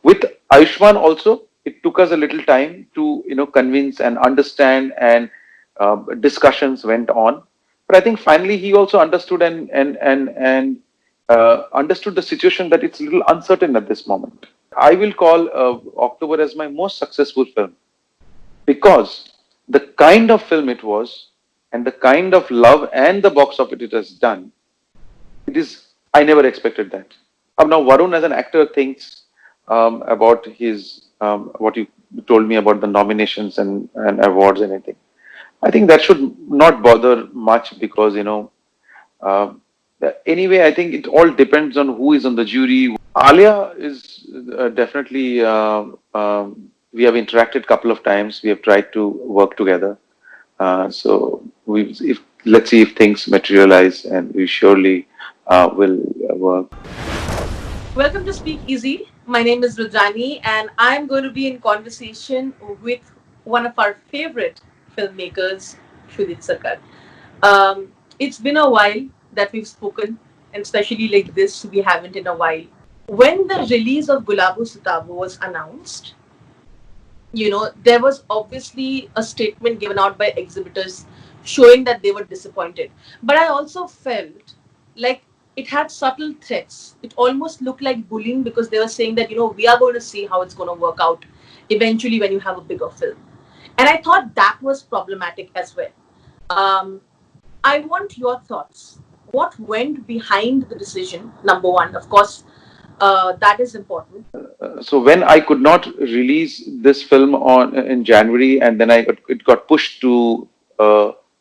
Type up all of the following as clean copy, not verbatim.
With Ayushmann also, it took us a little time to convince and understand, and discussions went on. But I think finally he also understood and understood the situation, that it's a little uncertain at this moment. I will call October as my most successful film, because the kind of film it was, and the kind of love and the box office it has done, it is, I never expected that. Now Varun as an actor thinks about his what you told me about the nominations and awards and anything. I think that should not bother much, because uh, anyway, I think it all depends on who is on the jury. Alia is definitely. We have interacted a couple of times. We have tried to work together. So if let's see if things materialize, and we surely will work. Welcome to Speak Easy. My name is Rudrani, and I'm going to be in conversation with one of our favorite filmmakers, Shoojit Sircar. It's been a while that we've spoken, and especially like this, we haven't in a while. When the release of Gulabo Sitabo was announced, there was obviously a statement given out by exhibitors showing that they were disappointed. But I also felt like it had subtle threats. It almost looked like bullying, because they were saying that, we are going to see how it's going to work out eventually when you have a bigger film. And I thought that was problematic as well. Um, I want your thoughts. What went behind the decision? Number one, of course, that is important. So when I could not release this film on in January, and then it got pushed to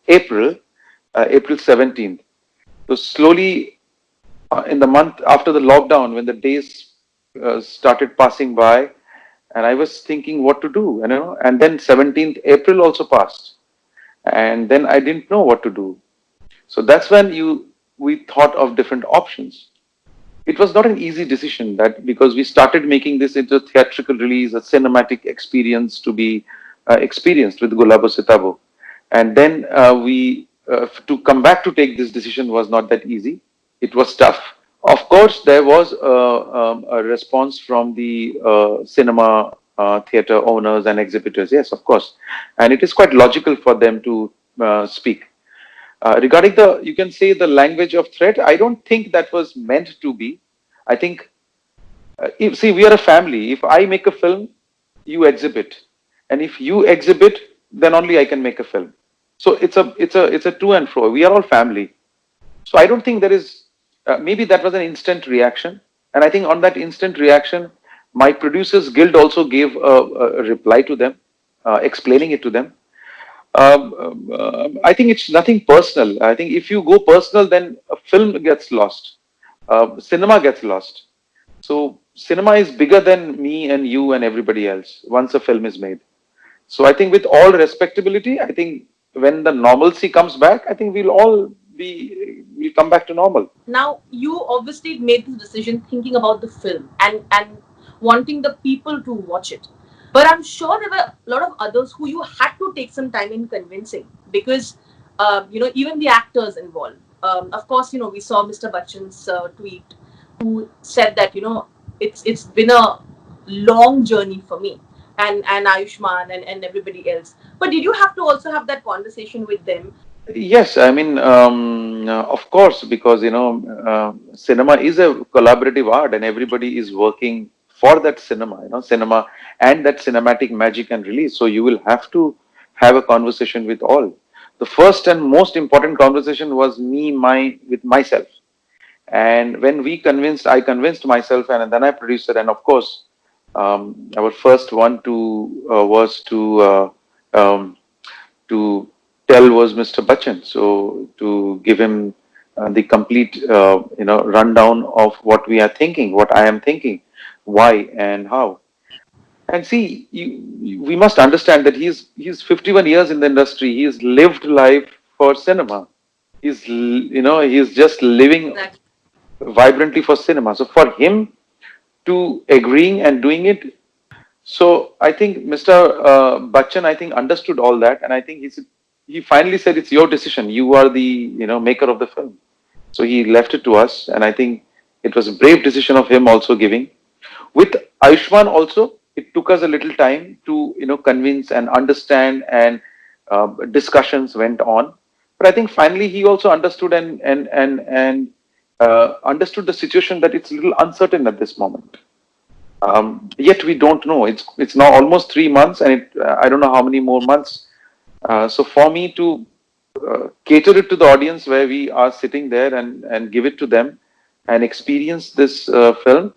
April, April 17th. So slowly, in the month after the lockdown, when the days started passing by, and I was thinking what to do, and then 17th April also passed, and then I didn't know what to do. So that's when we thought of different options. It was not an easy decision, that because we started making this into a theatrical release, a cinematic experience to be experienced with Gulabo Sitabo. And then to come back to take this decision was not that easy. It was tough. Of course, there was a response from the cinema theater owners and exhibitors. Yes, of course. And it is quite logical for them to speak. Regarding you can say the language of threat, I don't think that was meant to be. I think, see, we are a family. If I make a film, you exhibit, and if you exhibit, then only I can make a film. So it's a to and fro. We are all family. So I don't think there is. Maybe that was an instant reaction, and I think on that instant reaction, my producers guild also gave a reply to them, explaining it to them. I think it's nothing personal. I think if you go personal, then a film gets lost, cinema gets lost. So cinema is bigger than me and you and everybody else once a film is made. So I think with all respectability, I think when the normalcy comes back, I think we'll come back to normal. Now, you obviously made this decision thinking about the film and wanting the people to watch it. But I'm sure there were a lot of others who you had to take some time in convincing, because, even the actors involved. Of course, we saw Mr. Bachchan's tweet, who said that, it's been a long journey for me, and Ayushmann and everybody else. But did you have to also have that conversation with them? Yes, I mean, of course, because cinema is a collaborative art, and everybody is working for that cinema, cinema and that cinematic magic and release. So you will have to have a conversation with all. The first and most important conversation was with myself, and when I convinced myself, and then I produced it, and of course, our first one to was to tell was Mr. Bachchan. So to give him the complete rundown of what we are thinking, what I am thinking, why and how. And see, we must understand that he's 51 years in the industry. He's lived life for cinema. He's just living Exactly. vibrantly for cinema. So for him to agreeing and doing it, so I think Mr. Bachchan, I think, understood all that, and I think he finally said, "It's your decision. You are the maker of the film." So he left it to us, and I think it was a brave decision of him also giving. With Ayushmann also, it took us a little time to, convince and understand, and discussions went on. But I think finally he also understood, and understood the situation, that it's a little uncertain at this moment. Yet we don't know. It's now almost 3 months, and I don't know how many more months. So for me to cater it to the audience where we are sitting there, and give it to them and experience this film,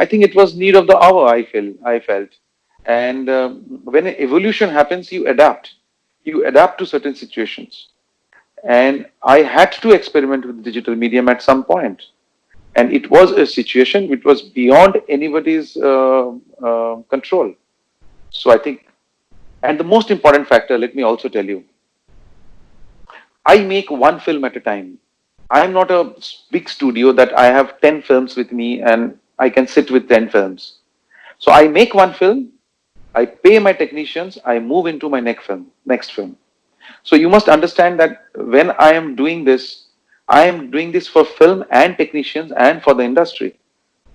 I think it was need of the hour. I felt, and when an evolution happens, you adapt. You adapt to certain situations, and I had to experiment with digital medium at some point, and it was a situation which was beyond anybody's control. So I think, and the most important factor, let me also tell you, I make one film at a time. I am not a big studio that I have 10 films with me and I can sit with 10 films. So I make one film, I pay my technicians, I move into my next film. So you must understand that when I am doing this for film and technicians and for the industry.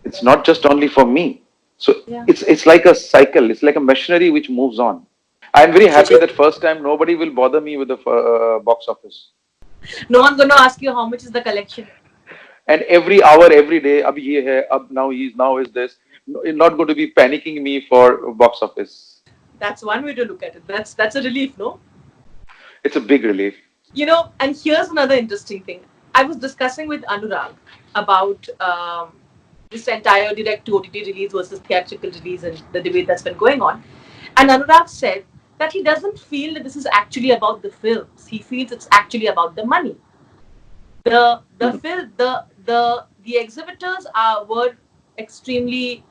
It's not just only for me. So Yeah. it's like a cycle. It's like a machinery which moves on. I'm very happy Shoojit, that first time nobody will bother me with the box office. no one's going to ask you how much is the collection. And every hour, every day, ab ye hai, ab now is this. No, you're not going to be panicking me for box office. That's one way to look at it. That's a relief, no? It's a big relief. And here's another interesting thing. I was discussing with Anurag about this entire direct to OTT release versus theatrical release and the debate that's been going on. And Anurag said that he doesn't feel that this is actually about the films. He feels it's actually about the money. The Mhm. film the exhibitors were extremely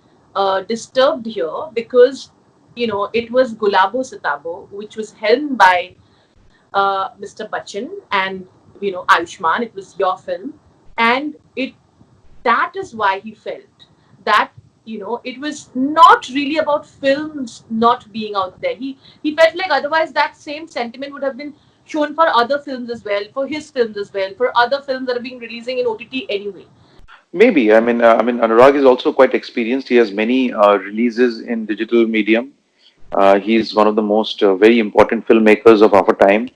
disturbed here because it was Gulabo Sitabo, which was helmed by Mr. Bachchan and Ayushmann. It was your film, and it that is why he felt that it was not really about films not being out there. He felt like otherwise that same sentiment would have been shown for other films as well, for his films as well, for other films that are being releasing in OTT anyway. Maybe. Anurag is also quite experienced. He has many releases in digital medium. He's one of the most very important filmmakers of our time.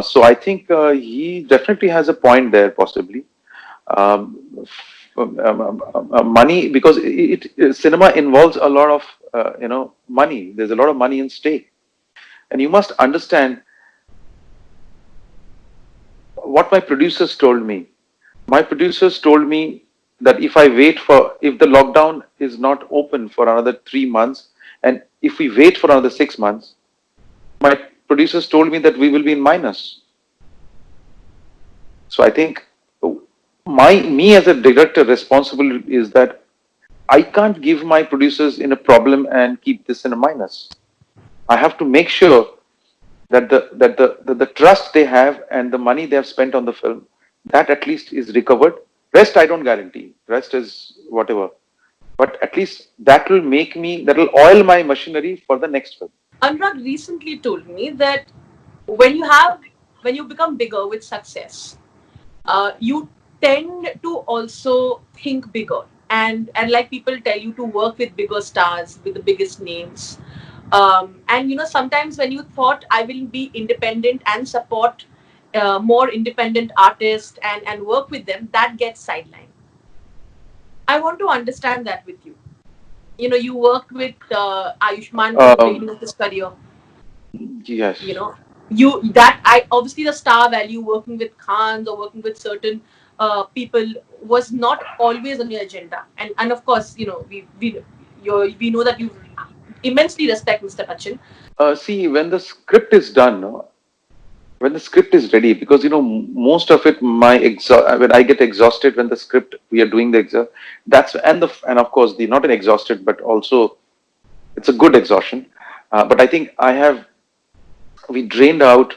So I think he definitely has a point there, possibly. Money, because cinema involves a lot of money. There's a lot of money in stake, and you must understand what my producers told me. My producers told me that if the lockdown is not open for another 3 months, and if we wait for another 6 months, my producers told me that we will be in minus. So I think me as a director responsible is that I can't give my producers in a problem and keep this in a minus. I have to make sure that the trust they have and the money they have spent on the film, that at least is recovered. Rest I don't guarantee. Rest is whatever. But at least that will oil my machinery for the next film. Anurag recently told me that when you have when you become bigger with success, you tend to also think bigger, and like people tell you to work with bigger stars, with the biggest names. And sometimes when you thought I will be independent and support more independent artists and work with them, that gets sidelined. I want to understand that with you. You worked with Ayushmann in the Um, beginning of his career. you yes. know you that I obviously the star value working with Khans or working with certain people was not always on your agenda, and of course we know that you immensely respect Mr. Bachchan. See, when the script is done, no, when the script is ready, because most of it, when I get exhausted when the script we are doing the exam, that's and of course the not an exhausted, but also it's a good exhaustion. But I think we drain out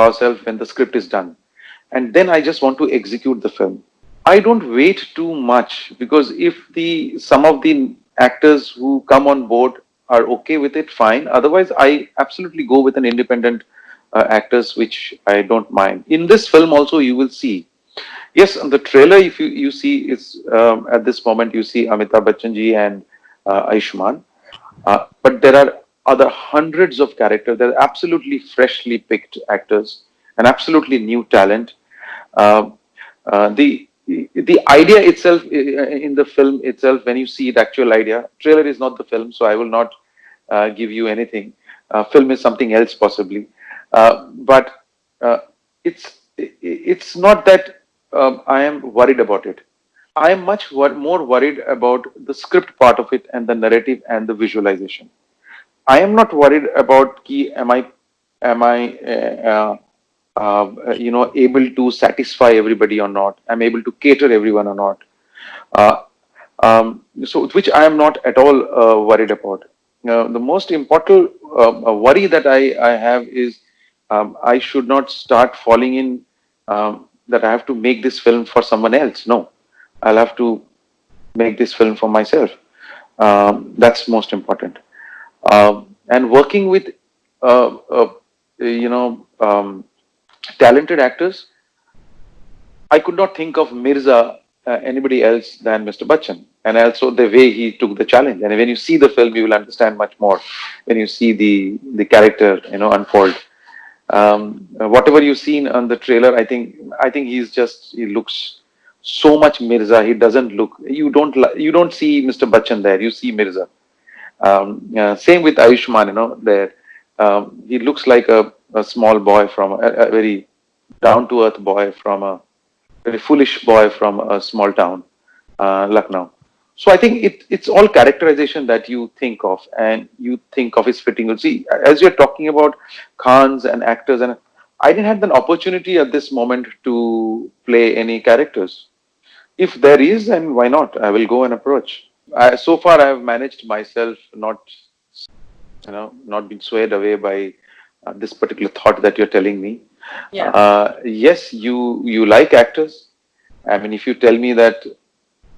ourselves when the script is done, and then I just want to execute the film. I don't wait too much, because if the some of the actors who come on board are okay with it, fine. Otherwise, I absolutely go with an independent actors, which I don't mind. In this film, also, you will see. Yes, on the trailer, if you see, it's at this moment you see Amitabh Bachchan ji and Ayushmann, but there are other hundreds of characters. They're absolutely freshly picked actors and absolutely new talent. Uh, the idea itself in the film itself, when you see the actual idea, trailer is not the film, so I will not give you anything. Film is something else possibly, but uh, it's not that I am worried about it. I am much more worried about the script part of it and the narrative and the visualization. I am not worried about key. Am I able to satisfy everybody or not? Am I able to cater everyone or not? Uh, so which I am not at all worried about. The most important worry that I have is I should not start falling in that I have to make this film for someone else. No, I'll have to make this film for myself. That's most important. And working with uh, uh, you know talented actors, I could not think of Mirza anybody else than Mr. Bachchan, and also the way he took the challenge. And when you see the film, you will understand much more when you see the character, unfold. Whatever you've seen on the trailer, I think he looks so much Mirza. He doesn't look. You don't see Mr. Bachchan there. You see Mirza. Same with Ayushmann. There he looks like a small boy from a very down to earth boy from a very foolish boy from a small town, Lucknow. So I think it's all characterization that you think of, and you think of his fitting. You see, as you're talking about Khans and actors, and I didn't have an opportunity at this moment to play any characters. If there is, then why not? I will go and approach. So far, I have managed myself, not being swayed away by this particular thought that you're telling me. Yeah. Yes, you like actors. I mean, if you tell me that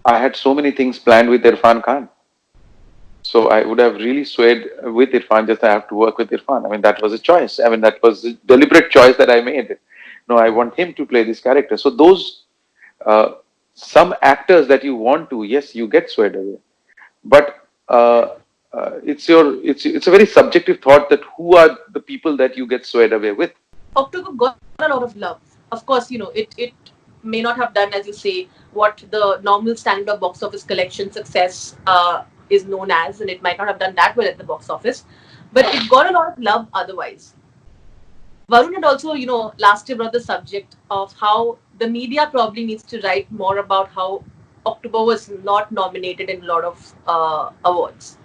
I had so many things planned with Irfan Khan, so I would have really swayed with Irfan. Just I have to work with Irfan. I mean, that was a choice. I mean, that was a deliberate choice that I made. No, I want him to play this character. So those uh, some actors that you want to, yes, you get swayed away. But it's a very subjective thought that who are the people that you get swayed away with. October got a lot of love. Of course, it may not have done, as you say, what the normal standard of box office collection success is known as, and it might not have done that well at the box office, but it got a lot of love otherwise. Varun had also, last year brought the subject of how the media probably needs to write more about how October was not nominated in a lot of awards.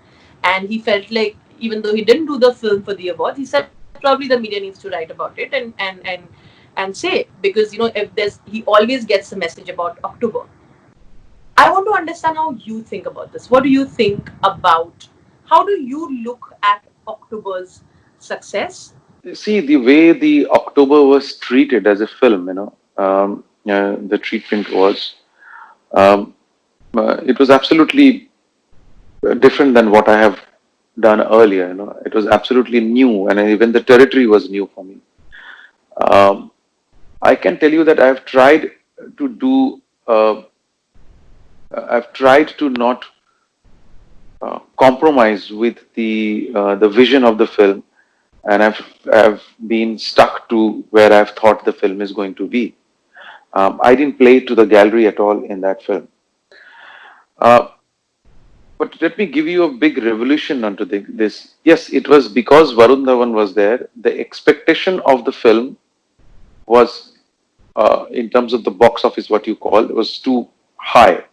And he felt like, even though he didn't do the film for the awards, he said probably the media needs to write about it and say, because if there's he always gets a message about October. I want to understand how you think about this. What do you think about how do you look at October's success? See, the way the October was treated as a film, the treatment was, um, it was absolutely different than what I have done earlier. It was absolutely new, and even the territory was new for me. Um, I can tell you that to do, uh, I've tried to not compromise with the vision of the film, and I've been stuck to where I've thought the film is going to be. I didn't play to the gallery at all in that film. Uh, but let me give you a big revolution onto this. Yes, it was because Varun Dhawan was there. The expectation of the film was, in terms of the box office, what you call, it was too high.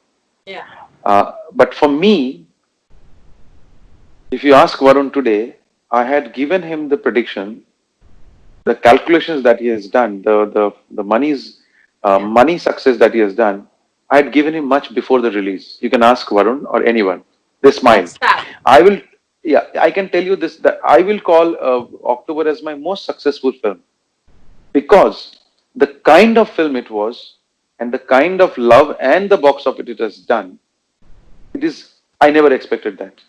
Yeah. But for me, if you ask Varun today, I had given him the prediction, the calculations that he has done, the Yeah. money success that he has done. I had given him much before the release. You can ask Varun or anyone. They smile. That's sad. I will, yeah, I can tell you this, that I will call October as my most successful film, because the kind of film it was and the kind of love and the box office it has done. It is. I never expected that.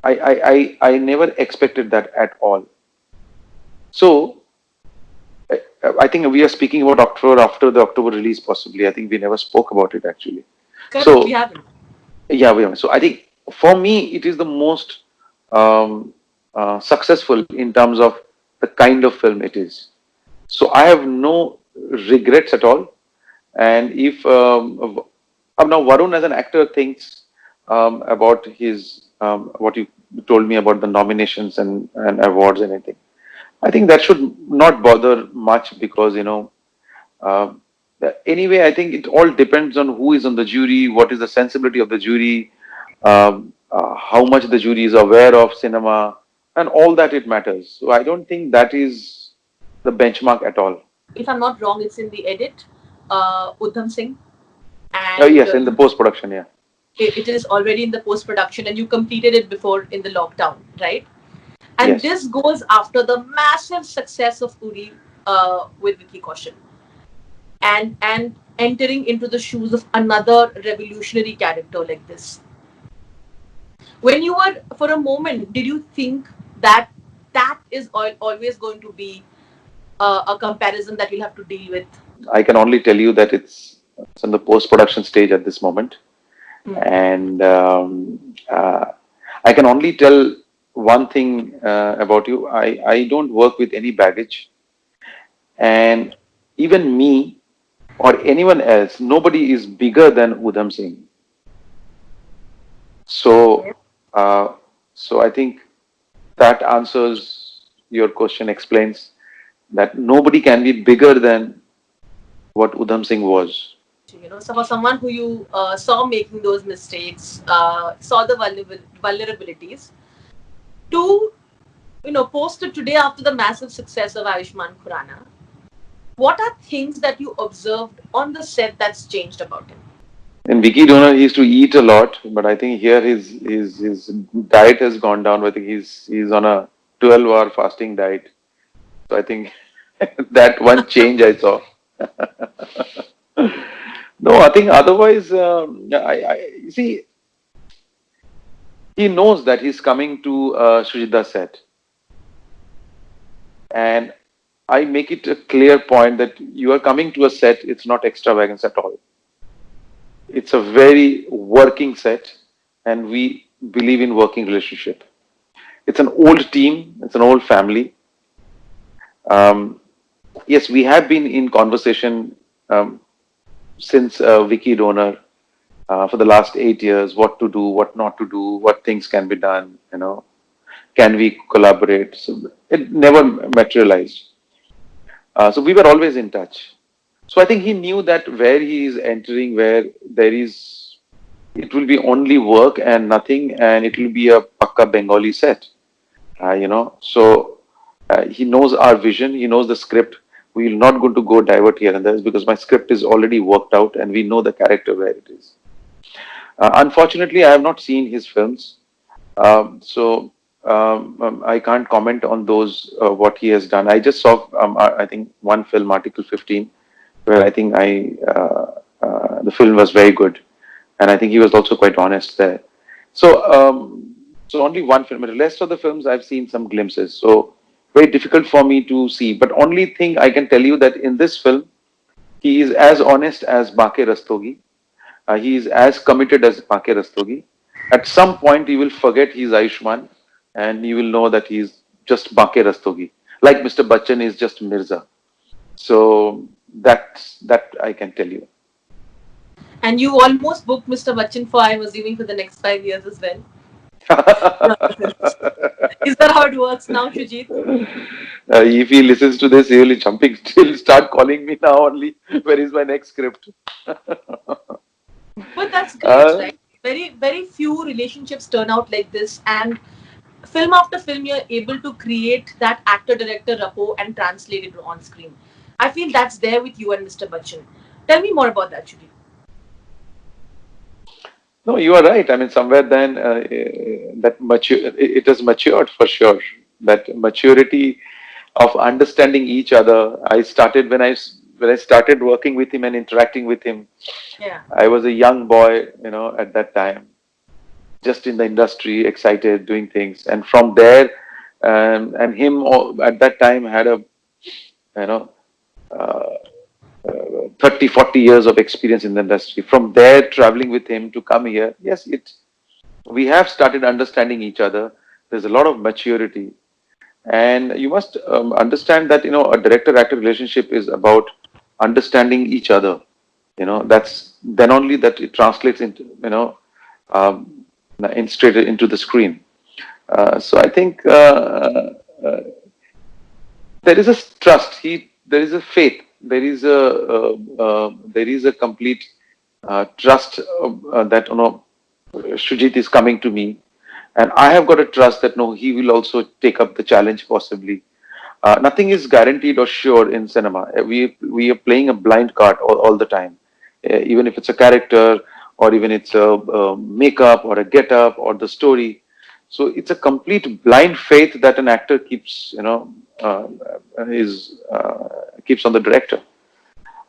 I never expected that at all. So I think we are speaking about October after the October release, possibly. I think we never spoke about it actually. Correct, we So haven't. yeah, we have. So I think for me, it is the most um, successful in terms of the kind of film it is. So I have no regrets at all. And if now Varun as an actor thinks about his what you told me about the nominations and awards and anything, I think that should not bother much because uh, anyway, I think it all depends on who is on the jury, what is the sensibility of the jury, how much the jury is aware of cinema, and all that it matters. So I don't think that is the benchmark at all. If I'm not wrong, it's in the edit, Udham Singh, and Yes, in the post production, yeah. it is already in the post production, and you completed it before in the lockdown, right? And Yes. this goes after the massive success of Uri with Vicky Kaushal, and entering into the shoes of another revolutionary character like this. When you were, for a moment, did you think that that is always going to be a comparison that you'll have to deal with? I can only tell you that it's in the post production stage at this moment, Hmm. and I can only tell one thing about you. I don't work with any baggage, and even me or anyone else, nobody is bigger than Udham Singh. So, uh, so I think that answers your question, explains that nobody can be bigger than what Udham Singh was. So for someone who you saw making those mistakes, saw the vulnerabilities, to posted today after the massive success of Ayushmann Khurrana, what are things that you observed on the set that's changed about him? In Vicky Donor, he used to eat a lot, but I think here his diet has gone down. I think he's on a 12-hour fasting diet. So I think that one change I saw. No, I think otherwise, I you see, he knows that he's coming to Shujita set, and I make it a clear point that you are coming to a set. It's not extravagance at all. It's a very working set, and we believe in working relationship. It's an old team. It's an old family. Um, yes, we have been in conversation since Wiki Donor for the last 8 years. What to do, what not to do, what things can be done. Can we collaborate? So it never materialized. So we were always in touch. So I think he knew that where he is entering, where there is, it will be only work and nothing, and it will be a Pakka Bengali set. So he knows our vision, he knows the script. We will not going to go divert here and there because my script is already worked out and we know the character where it is. Unfortunately, I have not seen his films, so I can't comment on those what he has done. I just saw I think one film, Article 15, where I think the film was very good, and I think he was also quite honest there. So only one film. But the rest of the films I've seen some glimpses. So very difficult for me to see. But only thing I can tell you that in this film, he is as honest as Bake Rastogi. He is as committed as Bake Rastogi. At some point, you will forget he's Ayushman, and you will know that he's just Bake Rastogi. Like Mr. Bachchan is just Mirza. So that I can tell you. And you almost booked Mr. Bachchan for, I'm assuming, for the next 5 years as well. Is that how it works now, Shoojit? If he listens to this, he will be jumping. He'll start calling me now only. Where is my next script? But that's great, Uh, right? Very, very few relationships turn out like this, and film after film, you're able to create that actor-director rapport and translate it on screen. I feel that's there with you and Mr. Bachchan. Tell me more about that, Shoojit. no, you are right. I mean, somewhere then it has matured for sure. That maturity of understanding each other. I started when I started working with him and interacting with him. Yeah. I was a young boy, at that time, just in the industry, excited, doing things, and from there, and him at that time had a, you know, uh, 30, 40 years of experience in the industry. From there, traveling with him to come here, yes, we have started understanding each other. There's a lot of maturity. And you must understand that, a director-actor relationship is about understanding each other. That's then only that it translates into, um, straight into the screen. So I think there is a trust. There is a faith. There is a complete trust that Shoojit is coming to me, and I have got a trust that no, he will also take up the challenge possibly. Nothing is guaranteed or sure in cinema. We are playing a blind card all the time, even if it's a character or even it's a makeup or a get up or the story. So it's a complete blind faith that an actor keeps, is keeps on the director.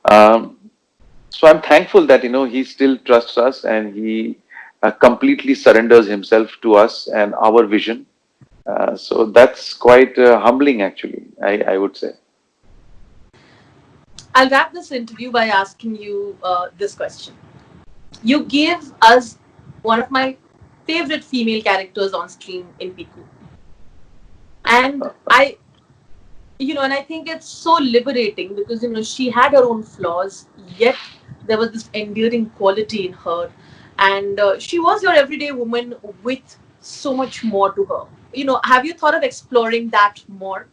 Um, so I'm thankful that he still trusts us and he completely surrenders himself to us and our vision. So that's quite humbling, actually. I would say. I'll wrap this interview by asking you this question. You gave us one of my favorite female characters on screen in Piku. And I think it's so liberating because, she had her own flaws, yet there was this endearing quality in her. And she was your everyday woman with so much more to her. Have you thought of exploring that more?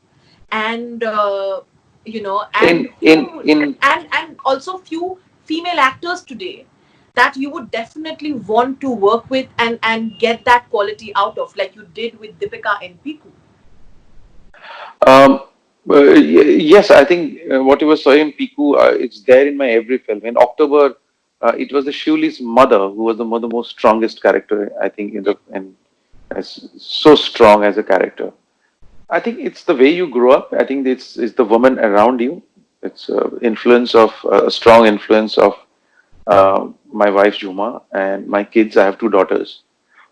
And, and who, In and also few female actors today that you would definitely want to work with and get that quality out of, like you did with Deepika and Piku. Um, yes, I think what you were saying, Piku, it's there in my every film. In October, it was the Shuli's mother who was the most strongest character, I think, so strong as a character. I think it's the way you grow up. I think it's the woman around you. It's influence of a strong influence of my wife Juma and my kids. I have two daughters.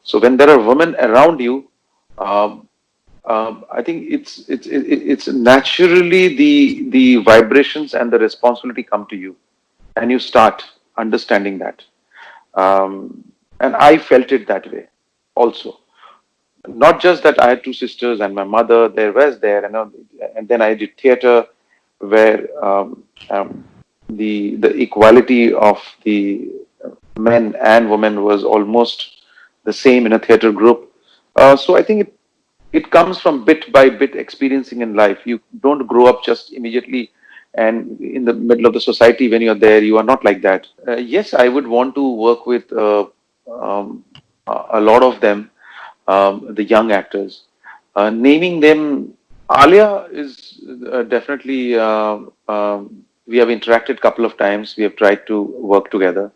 So when there are women around you, um, I think it's naturally the vibrations and the responsibility come to you, and you start understanding that. And I felt it that way also. Not just that I had two sisters and my mother there was there, and then I did theater where the equality of the men and women was almost the same in a theater group. So I think it comes from bit by bit experiencing in life. You don't grow up just immediately and in the middle of the society. When you're there, you are not like that. Yes, I would want to work with um, a lot of them, the young actors. Naming them, Alia is definitely. We have interacted a couple of times. We have tried to work together.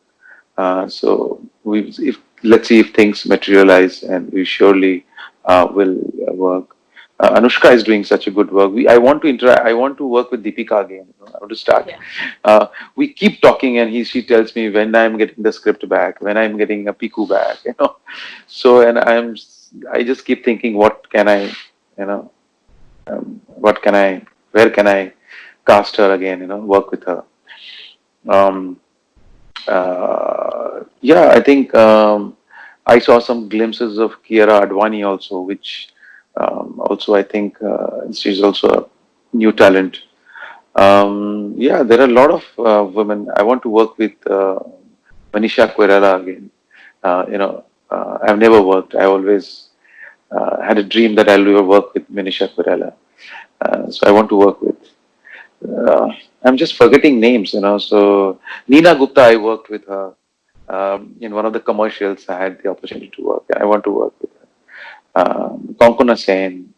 So if let's see if things materialize, and we surely will work. Anushka is doing such a good work. I want to I want to work with Deepika again. I want to start. Yeah. We keep talking, and she tells me when I'm getting the script back, when I'm getting a Piku back. So and I just keep thinking, what can I, you know, what can I, where can I cast her again? Work with her. Um, yeah, I think I saw some glimpses of Kiara Advani also, which also I think she's also a new talent. Yeah, there are a lot of women. I want to work with Manisha Koirala again. I've never worked. I always had a dream that I'll ever work with Manisha Koirala. So I want to work with. Uh, I'm just forgetting names. So Neena Gupta, I worked with her in one of the commercials. I had the opportunity to work. I want to work with her. Konkona Sen,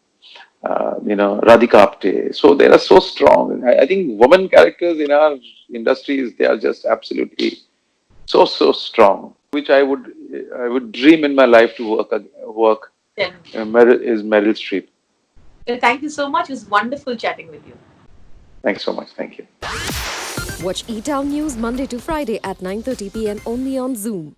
Radhika Apte. So they are so strong. I think women characters in our industries, they are just absolutely so strong. Which I would dream in my life to work. Then, Is Meryl Streep. thank you so much. It was wonderful chatting with you. Thanks so much. Thank you. Watch eTown News Monday to Friday at 9:30 p.m. only on Zoom.